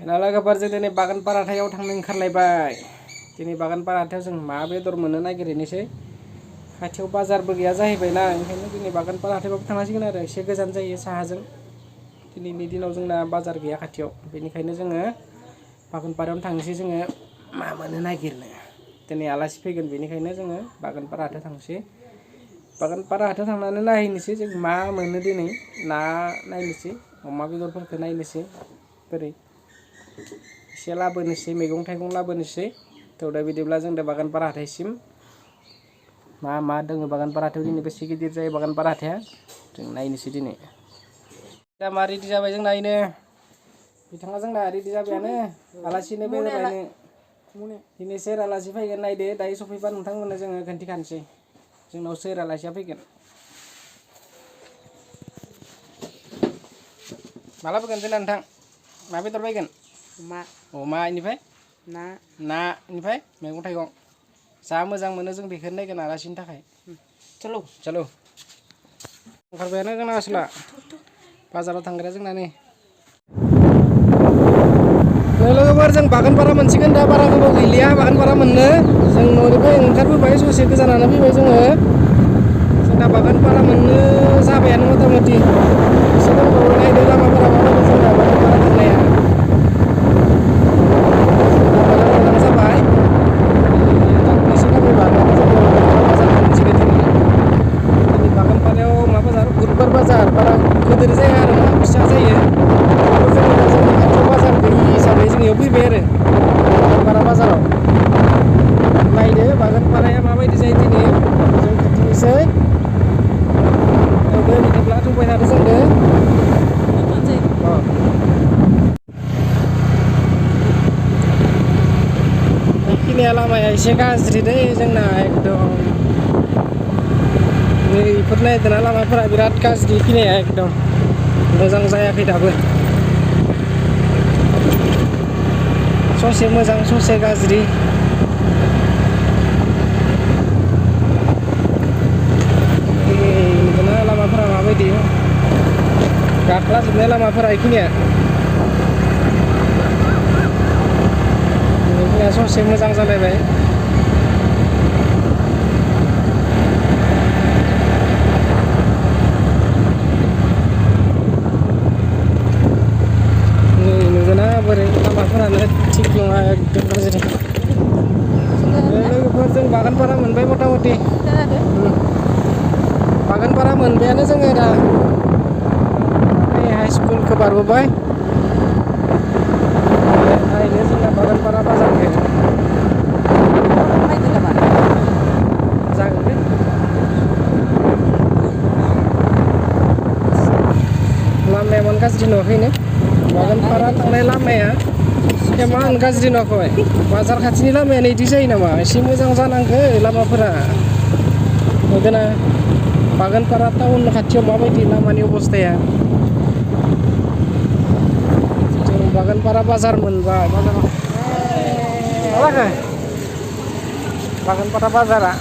Nah लोगोफोर जों दिनै बागानपारा हाथायाव थांनो ओंखारलायबाय। दिनै बागानपारा हाथायाव जों मा बेदर मोनो नागिरहैनोसै। खाथियाव बाजारबो गैया जाहैबायना ओंखायनो दिनै बागानपारा हाथायावबो थांनांसिगोन आरो एसे गोजान जायो साहाजों। दिनैनि दिनाव जोंना बाजार गैया खाथियाव बेनिखायनो जोङो बागानपारायावनो थांनोसै जोङो मा मोनो नागिरनो। दिनै आलासि फैगोन बेनिखायनो जोङो बागानपारा हाथायाव थांसै। बागानपारा हाथायाव थांनानै नायहैनोसै जों मा मोनो दिनै ना नायनोसै अमा बेदरफोरखौ नायनोसै बोरै एसे लाबोनोसै मैगं थाइगं लाबोनोसै थ' दा बिदिब्ला जों दा बागानपारा हाथायसिम मा दङ बागानपारा हाथायाव दिनै बेसे गिदिर जायो बागानपारा हाथाया जों नायनोसै दिनै। दा मा रेडि जाबाय जोंना इनो बिथाङा जोंना रेडि जाबायानो आलासिनो बेदर लायनो दिनै सोर आलासि फैगोन नायदो दायो सफैबा नोंथांमोननो जोङो खोन्थिखानोसै जोंनाव सोर आलासिया फैगोन। माला फैगोन जोंना नोंथां मा बेदर बायगोन? अमा इनिफ्राय ना इनिफ्राय मैगं थाइगं जा मोजां मोनो जों बेखौनो नायगोन आलासिनि थाखाय। चलो ओंखारबायानो जोंना आसोला बाजाराव थांग्राया जोंना नै लोगोफोर जों बागानपारा मोनसिगोन दा बारा गोबाव गैलिया बागानपारा मोननो जों न'निफ्राय ओंखारबोबाय ससे गोजानानो फैबाय जोङो जों दा बागानपारा मोननो जाबायानो मथा मथि एसे दंबावो नायदो लामाफोरा माबायदि जोंना बागानपारा थांनाया मोजां जाबाय एसे गामि बारनानै जोङो बागानपारा बाजार मोनसिगोन दिनै बागानपारायाव मा बाजार बुधबार बाजार बारा गिदिर जाया आरो ना फिसा जायो जोंनि खाथियाव बाजार गैयि हिसाबै जों इयाव फैबाय आरो बागानपारा बाजाराव नायदो बागानपाराया माबायदि जायो दिनै जों खाथिनिसै नायदो बिदिब्ला थांबाय थादो जोंदो बेखिनिया लामाया एसे गाज्रि दै जोंना एकदम नैफोर नायदोना लामाफोरा बिराद गाज्रि फैनाया एकदम मोजां जायाखै दाबो ससे मोजां ससे गाज्रि नुदोंना लामाफोरा माबायदि गाख्लाजोबनाय लामाफोरा बेखिनिया ससे मोजां जालायबाय नुदोंना बोरै लामाफोरानो थिग नङा एकदम गाज्रि लोगोफोर जों बागानपारा मोनबाय मथा मथि बागानपारा मोनबायानो जोङो दा हाइ स्कुलखौ बारबोबाय नायनो जोंना बागानपारा बाजारखौ जागोन दे लामाया मानो गाज्रि नुवाखैनो बागानपारा थांनाय लामाया एमान गाज्रि नुवाखै बाजार खाथिनि लामायानो इदि जायो नामा एसे मोजां जानांगौ लामाफोरा नुदोंना बागानपारा टाउन खाथियाव माबायदि लामानि अबस्थाया जों बागानपारा बाजार मोनबाय बाजाराव मा जाखो बागानपारा बाजारा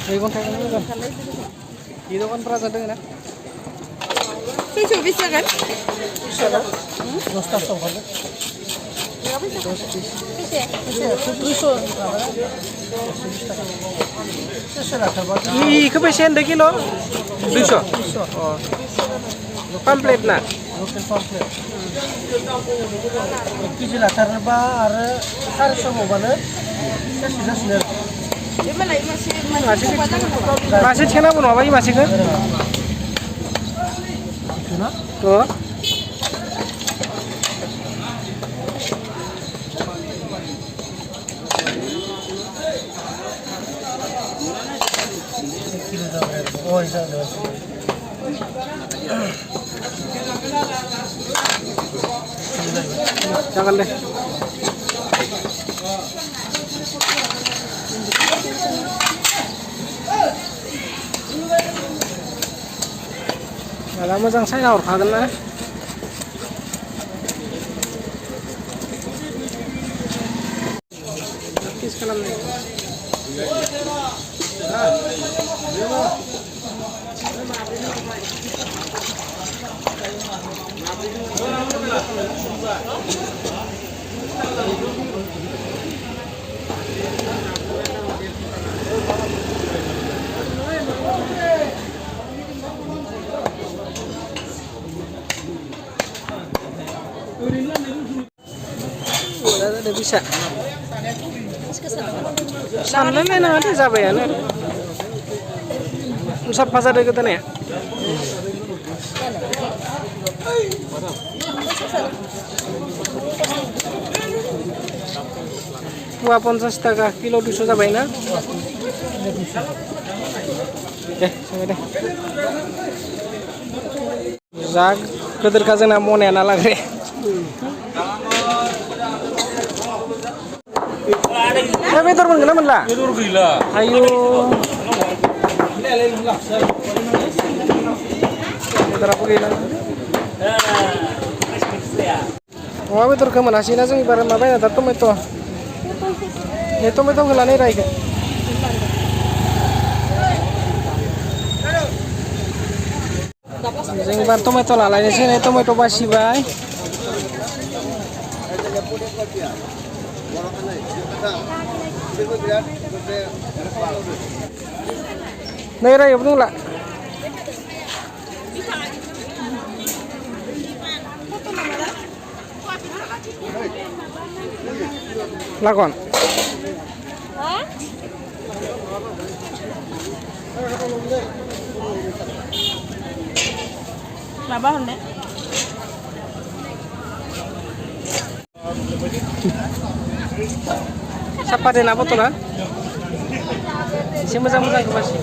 मैगं थाइगं मोजां बे दखानफोरा जादों ना सयस' बेसे जागोन? 10 थाखायाव हरगोन 10 पिस इखौ बेसे होनदों किल' 200 पामप्लेट ना लकेल पामप्लेट 1 केजि लाथारनोबा आरो 400 बावबानो सेरसे जासिनो मासे थेनांगौ नङाबा इ मासेखौ जागोन दे दा मोजां सायना हरखागोन ना किस खालामनो udah bisa santai nanti sampai ya nih usap pasar deh kita nih ya 50 taka kilo 200 sampai na sampai deh zag kedar kazana mone na lagre betul mengenal menlah. Betul gila. Ayo. Berapa gila? Wah betul ke mana sih? Nasi ibarat apa ya? Tapi tomato. Ini tomato gelane rai ke? Sing ibarat tomato lah. Lainnya sih ini tomato basi bay. Naira ya betul lah. Lakon. Labahan deh. Siapa deh apa tuh lah? Siapa mazang ke masih?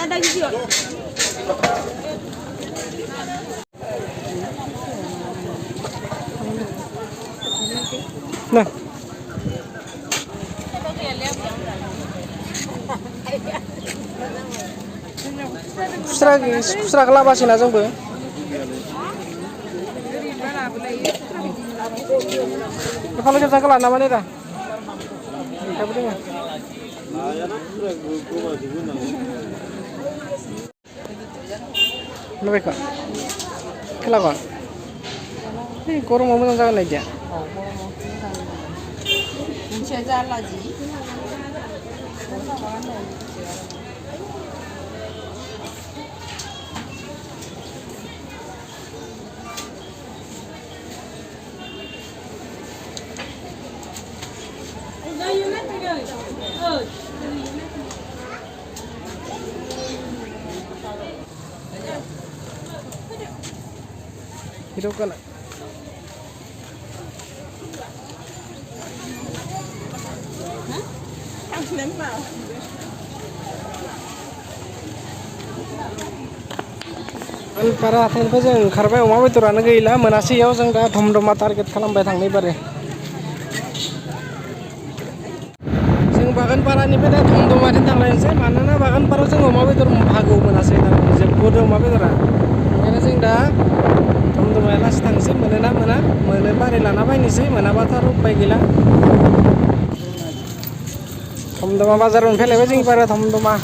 Ada juga. Nah. Kusra kelabasin aja bu. Kalau kita kelar namanya dah. Apa dia? Lebih kok. Kelakon. Ini korang mau menang jangan lagi ya. Mencari lagi. Hidup kan? Para haथायनिफ्राय जों ओंखारबाय अमा बेदरानो गैला मोनासैयाव जों दा Dhamdhama target खालामबाय थांनाय बारे जों बागानपारानिफ्राय दा धमधमाथिं थांलायनोसै मानोना बागानपारायाव जों अमा बेदर भागौ मोनासै थारमाने जोबोद अमा बेदरा ओंखायनो जों दा धमधमाया लासै थांसै मोनोना मोना मोनोबा ओरै लाना फैनोसै मोनाबाथ' आरो उपाय गैला धमधमा बाजाराव फैलायबाय जोंनि पारा Dhamdhama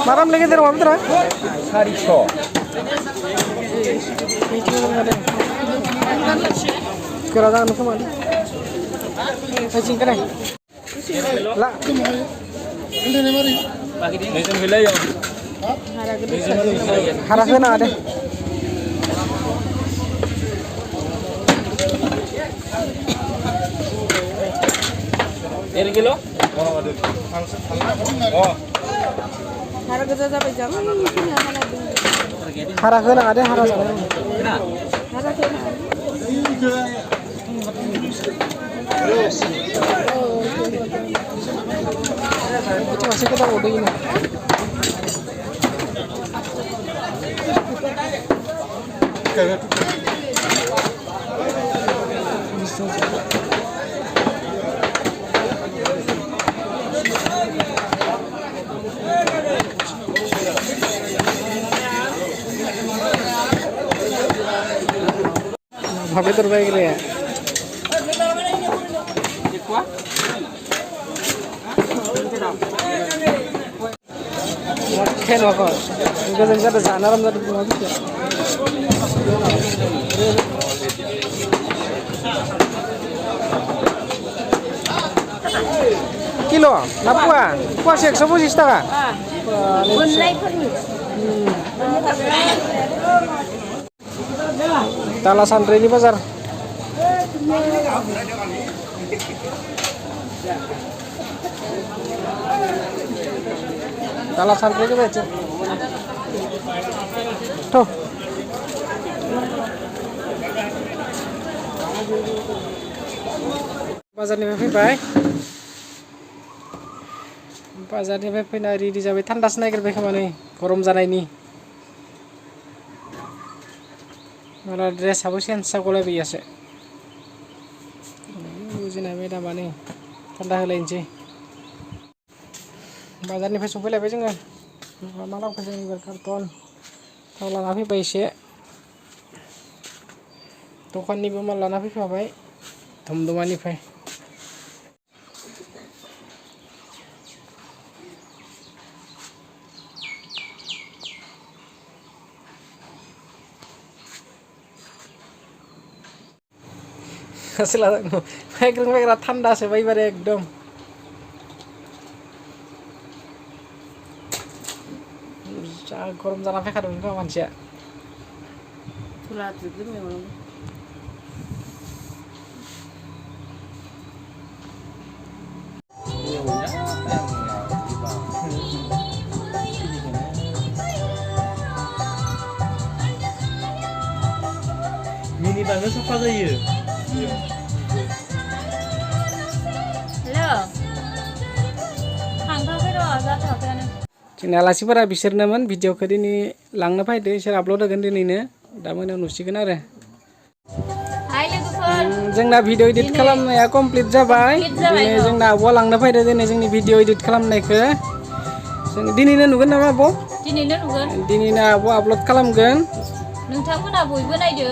Maram lagi dari mana tera? 400. Kira jangan ke mana? Macam kene. Lah. Ini ni mari. Ni sem hilai yo. Harap kena ada. Ini kilo? Oh. Harap kita sampai jam. Harap kena ada harap kena. Harap kena. Itu masih kita udah ini. Habis terbaik ya. Makan makan. Juga saya ada sana ram ada bunga juga. Kilo, napua, puas 120 টাকা. Tala santri di pasar. Tala santri itu baca. Tuh. Pasar ni baik. Pasar ni baik nari di jawa tandas naik kerja kemana? Korom sana ini. Malah dress habis kan sekolah biasa. Ujian apa dah mana? Tanda lain je. Bazar ni pasal boleh betul kan? Malah pasal ni berkarton. Kalau nafi paisi. Tokan ni malah nafi apa? Thumduman ni apa? Asal aku, mereka ठंडा से वही बारे एकदम गरम जाना फैखादों बेखौ मानसिया Tulah juga memang. Mini banget apa saja? Halo. Hantar ke जाथ'वाखै आनो. जोंनि आलासिफोरा बिसोरनोमोन भिडिअखौ दिनै लांनो फैदो बिसोर आपल'ड होगोन दिनैनो दा मोनायाव नुसिगोन आरो हाय लोगोफोर जोंना भिडिअ एडिट खालामनाया कमप्लिट जाबाय दिनै जोंना आब'आ लांनो फैदो दिनै जोंनि भिडिअ एडिट खालामनायखौ जों दिनैनो नुगोन नामा आब' दिनैनो नुगोन दिनैनो आब' आपल'ड खालामगोन नोंथांमोना बयबो नायदो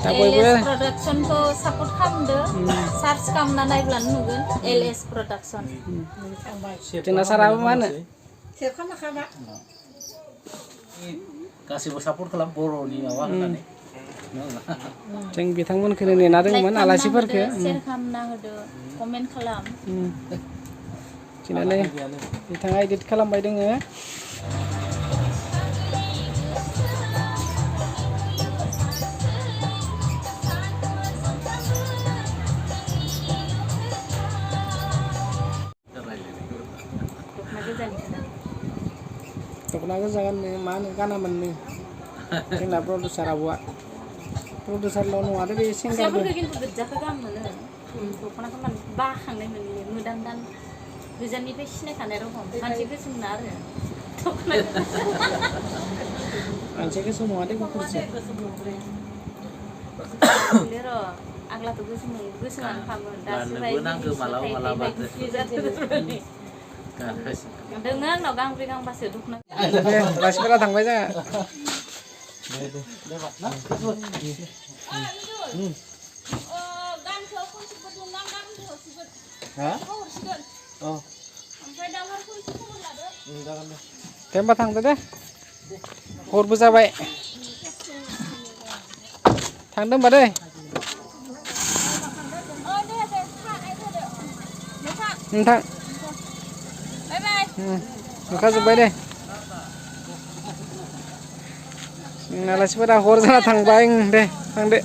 दा बयबो LS प्रडाक्शनखौ सापर्ट खालामदो सार्च खालामना नायब्लानो नुगोन LS प्रडाक्शन जोंना साराबो मा होनो गासिबो सापर्ट खालाम बर'नि माबा होननानै जों बिथांमोनखौनो नेना दंमोन आलासिफोरखौ शेयार खालामना होदो कमेन्ट खालाम जोंनानै बिथाङा एडिट खालामबाय दोङो दख'ना गोजा गाननो मा होनो गानामोन नो जोंना प्रडिउसार आब'आ प्रडिउसारल' नङा बे सिंगारबो फिसाफोरखौ खिन्थु गोजाखौ गाहाम मोनो दख'नाखौ मान बाखांनाय मोनो मोदां दान गोजाननिफ्राय सिनायखानाय रखम मानसि गोसोमना आरो मानसि गोसोम नङा दे गुफुरसो र' आग्लाथ' गोसोमानो खामोन दासो बायदि दोङो आंनाव गांब्रै गांबासो दख'ना दे आलासिफोरा थांबाय जोंहा दे होमबा थांदो दे हरबो जाबाय थांदो होमबा दे नोंथां ओंखारजोब्बाय दे आलासिफोरा हर जाना थांबाय दे थांदो